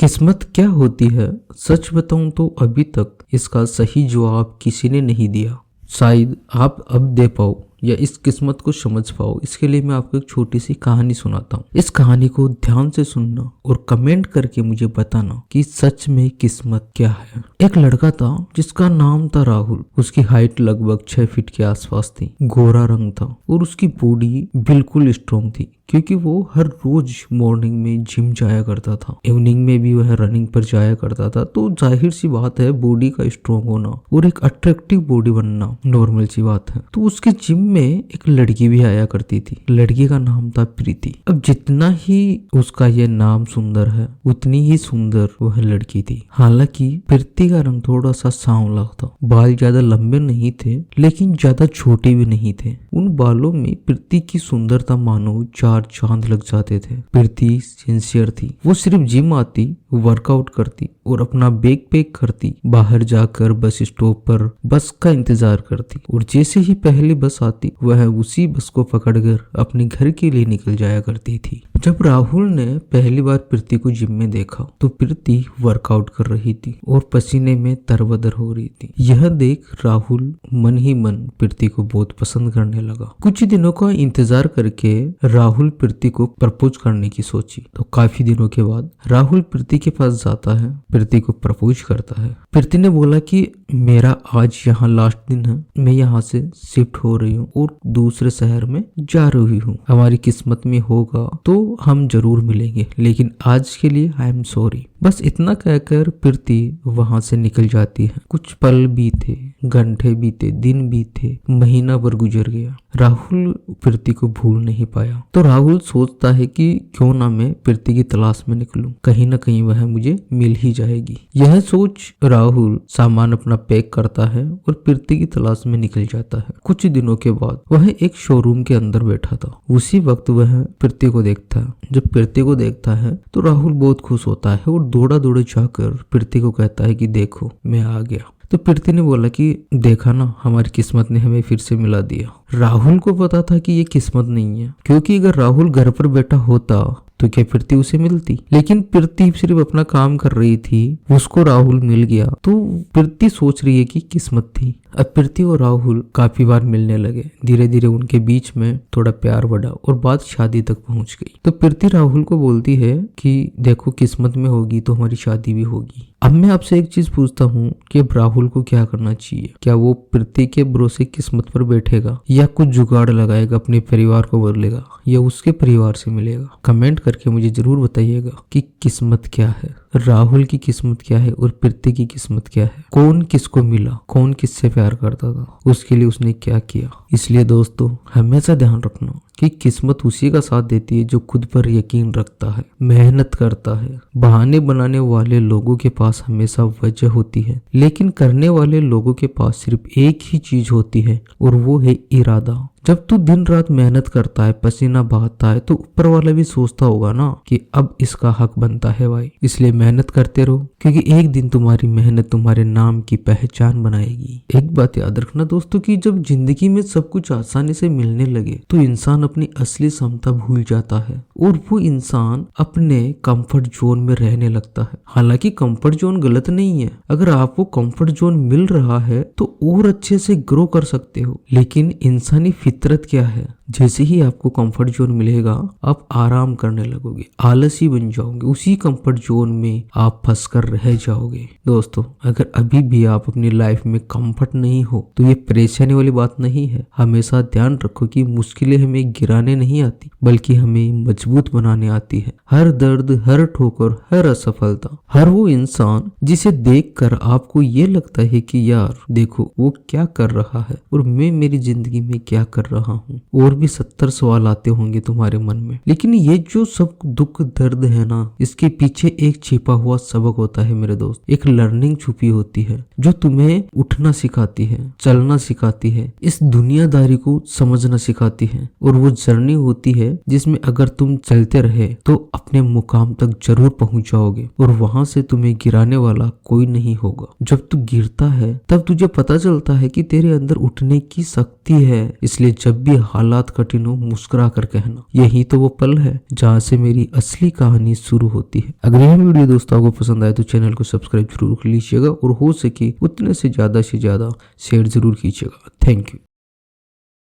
किस्मत क्या होती है? सच बताऊं तो अभी तक इसका सही जवाब किसी ने नहीं दिया। शायद आप अब दे पाओ या इस किस्मत को समझ पाओ। इसके लिए मैं आपको एक छोटी सी कहानी सुनाता हूँ। इस कहानी को ध्यान से सुनना और कमेंट करके मुझे बताना कि सच में किस्मत क्या है। एक लड़का था जिसका नाम था राहुल। उसकी हाइट लगभग 6 फीट के आसपास थी, गोरा रंग था और उसकी बॉडी बिल्कुल स्ट्रॉन्ग थी क्योंकि वो हर रोज मॉर्निंग में जिम जाया करता था। इवनिंग में भी वह रनिंग पर जाया करता था। तो जाहिर सी बात है, बॉडी का स्ट्रॉन्ग होना और एक अट्रैक्टिव बॉडी बनना नॉर्मल सी बात है। तो उसके जिम में एक लड़की भी आया करती थी। लड़की का नाम था प्रीति। अब जितना ही उसका ये नाम सुंदर है, उतनी ही सुंदर वह लड़की थी। हालांकि प्रीति का रंग थोड़ा सा सांवला था। बाल ज्यादा लंबे नहीं थे लेकिन ज्यादा छोटे भी नहीं थे। उन बालों में प्रीति की सुंदरता मानो चार चांद लग जाते थे। प्रीति सिंसियर थी। वो सिर्फ जिम आती, वर्कआउट करती और अपना बैग पैक करती, बाहर जाकर बस स्टॉप पर बस का इंतजार करती और जैसे ही पहली बस आती वह उसी बस को पकड़कर अपने घर के लिए निकल जाया करती थी। जब राहुल ने पहली बार प्रीति को जिम में देखा तो प्रीति वर्कआउट कर रही थी और पसीने में तरबतर हो रही थी। यह देख राहुल मन ही मन प्रीति को बहुत पसंद करने लगा। कुछ दिनों का इंतजार करके राहुल प्रीति को प्रपोज करने की सोची। तो काफी दिनों के बाद राहुल प्रीति के पास जाता है, प्रीति को प्रपोज करता है। प्रीति ने बोला कि मेरा आज यहाँ लास्ट दिन है, मैं यहाँ से शिफ्ट हो रही हूँ और दूसरे शहर में जा रही हूँ। हमारी किस्मत में होगा तो हम जरूर मिलेंगे, लेकिन आज के लिए आई एम सॉरी। बस इतना कहकर प्रीति वहां से निकल जाती है। कुछ पल बीते, घंटे बीते, दिन बीते, महीना भर गुजर गया। राहुल प्रीति को भूल नहीं पाया। तो राहुल सोचता है कि क्यों ना मैं प्रीति की तलाश में निकलूं, कहीं ना कहीं वह मुझे मिल ही जाएगी। यह सोच राहुल सामान अपना पैक करता है और प्रीति की तलाश में निकल जाता है। कुछ दिनों के बाद वह एक शोरूम के अंदर बैठा था। उसी वक्त वह प्रीति को देखता है। जब प्रीति को देखता है तो राहुल बहुत खुश होता है और दौड़ा दौड़े जाकर प्रीति को कहता है कि देखो मैं आ गया। तो प्रीति ने बोला कि देखा ना, हमारी किस्मत ने हमें फिर से मिला दिया। राहुल को पता था कि ये किस्मत नहीं है, क्योंकि अगर राहुल घर पर बैठा होता तो क्या प्रीति उसे मिलती। लेकिन प्रीति सिर्फ अपना काम कर रही थी, उसको राहुल मिल गया। तो प्रीति सोच रही है कि किस्मत थी। अब प्रीति और राहुल काफी बार मिलने लगे। धीरे धीरे उनके बीच में थोड़ा प्यार बढ़ा और बात शादी तक पहुंच गई। तो प्रीति राहुल को बोलती है कि देखो किस्मत में होगी तो हमारी शादी भी होगी। अब मैं आपसे एक चीज पूछता हूँ कि अब राहुल को क्या करना चाहिए? क्या वो प्रीति के भरोसे किस्मत पर बैठेगा या कुछ जुगाड़ लगाएगा, अपने परिवार को बदलेगा या उसके परिवार से मिलेगा? कमेंट करके मुझे जरूर बताइएगा कि किस्मत क्या है, राहुल की किस्मत क्या है और प्रीति की किस्मत क्या है। कौन किसको मिला, कौन किससे प्यार करता था, उसके लिए उसने क्या किया। इसलिए दोस्तों हमेशा ध्यान रखना कि किस्मत उसी का साथ देती है जो खुद पर यकीन रखता है, मेहनत करता है। बहाने बनाने वाले लोगों के पास हमेशा वजह होती है, लेकिन करने वाले लोगों के पास सिर्फ एक ही चीज होती है और वो है इरादा। जब तू दिन रात मेहनत करता है, पसीना बहाता है, तो ऊपर वाला भी सोचता होगा ना कि अब इसका हक बनता है भाई। इसलिए मेहनत करते रहो, क्योंकि एक दिन तुम्हारी मेहनत तुम्हारे नाम की पहचान बनाएगी। एक बात याद रखना दोस्तों कि जब जिंदगी में सब कुछ आसानी से मिलने लगे तो इंसान अपनी असली क्षमता भूल जाता है और वो इंसान अपने कंफर्ट जोन में रहने लगता है। हालांकि कंफर्ट जोन गलत नहीं है, अगर आपको कंफर्ट जोन मिल रहा है तो और अच्छे से ग्रो कर सकते हो। लेकिन इंसानी फितरत क्या है, जैसे ही आपको कंफर्ट जोन मिलेगा आप आराम करने लगोगे, आलसी बन जाओगे, उसी कंफर्ट जोन में आप फंसकर रह जाओगे। दोस्तों अगर अभी भी आप अपनी लाइफ में कंफर्ट नहीं हो तो ये परेशानी वाली बात नहीं है। हमेशा ध्यान रखो कि मुश्किलें हमें गिराने नहीं आती बल्कि हमें मजबूत बनाने आती है। हर दर्द, हर ठोकर, हर असफलता, हर वो इंसान जिसे देखकर आपको ये लगता है कि यार देखो वो क्या कर रहा है और मैं मेरी जिंदगी में क्या कर रहा हूँ, और भी 70 सवाल आते होंगे तुम्हारे मन में। लेकिन ये जो सब दुख दर्द है ना, इसके पीछे एक छिपा हुआ सबक होता है मेरे दोस्त। एक लर्निंग छुपी होती है जो तुम्हें उठना सिखाती है, चलना सिखाती है, इस दुनियादारी को समझना सिखाती है। और वो जर्नी होती है जिसमें अगर तुम चलते रहे तो अपने मुकाम तक जरूर पहुंच जाओगे और वहां से तुम्हें गिराने वाला कोई नहीं होगा। जब तू गिरता है तब तुझे पता चलता है कि तेरे अंदर उठने की शक्ति है। इसलिए जब भी हालात बात कठिन हो मुस्कुरा कर कहना, यही तो वो पल है जहाँ से मेरी असली कहानी शुरू होती है। अगर यह वीडियो दोस्तों आपको पसंद आए तो चैनल को सब्सक्राइब जरूर कर लीजिएगा और हो सके उतने से ज्यादा शेयर जरूर कीजिएगा। Thank you.